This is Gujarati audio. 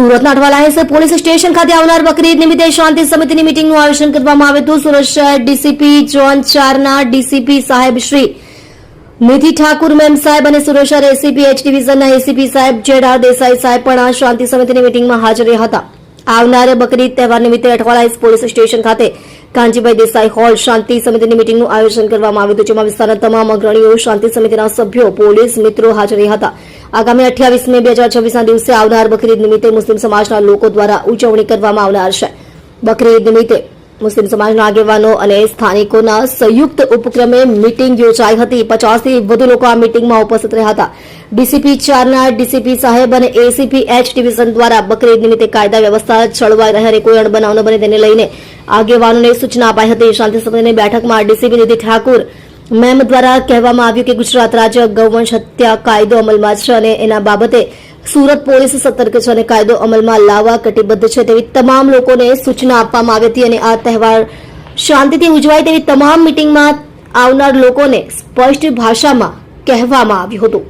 સુરતના અઠવાલાઇન્સ પોલીસ સ્ટેશન ખાતે આવનાર બકરીદ નિમિત્તે શાંતિ સમિતિની મીટિંગનું આયોજન કરવામાં આવ્યું હતું. સુરત શહેર ડીસીપી ઝોન 4 ના ડીસીપી સાહેબ શ્રી નિધિ ઠાકુર મેમ સાહેબ અને સુરત શહેર એસીપી એચ ડિવિઝનના એસીપી સાહેબ જેડ આર દેસાઈ સાહેબ પણ આ શાંતિ સમિતિની મીટિંગમાં હાજર રહ્યા હતા. આવનાર બકરીદ તહેવાર નિમિત્તે અઠવાલાઇન્સ પોલીસ સ્ટેશન ખાતે કાંજીભાઈ દેસાઈ હોલ શાંતિ સમિતિની મીટિંગનું આયોજન કરવામાં આવ્યું હતું, જેમાં વિસ્તારના તમામ અગ્રણીઓ, શાંતિ સમિતિના સભ્યો, પોલીસ મિત્રો હાજર રહ્યા હતા. આગામી 28 મે 2026ના દિવસે આવનાર બકરીદ નિમિત્તે મુસ્લિમ સમાજના લોકો દ્વારા ઉજવણી કરવામાં આવનાર છે. બકરીદ નિમિત્તે મુસ્લિમ સમાજના આગેવાનો અને સ્થાનિકોના સંયુક્ત ઉપક્રમે મીટિંગ યોજાઈ હતી. 50 થી વધુ લોકો આ મીટિંગમાં ઉપસ્થિત રહ્યા હતા. ડીસીપી 4 ના ડીસીપી સાહેબ અને એસીપી એચ ડિવિઝન દ્વારા બકરીદ નિમિત્તે કાયદા વ્યવસ્થા જળવાઈ રહે અને કોઈ અણબનાવ ન બને તેને લઈને આગેવાનોને સૂચના અપાઈ હતી. શાંતિ સમિતિની બેઠકમાં ડીસીપી નિધિ ઠાકુર મેમ દ્વારા કહેવામાં આવ્યું કે ગુજરાત રાજ્ય ગૌવંશ હત્યા કાયદો અમલમાં છે અને એના બાબતે સુરત પોલીસ સતર્ક છે અને કાયદો અમલમાં લાવવા કટિબદ્ધ છે તેવી તમામ લોકોને સૂચના આપવામાં આવી હતી અને આ તહેવાર શાંતિથી ઉજવાય તેવી તમામ મીટિંગમાં આવનાર લોકોને સ્પષ્ટ ભાષામાં કહેવામાં આવ્યું હતું.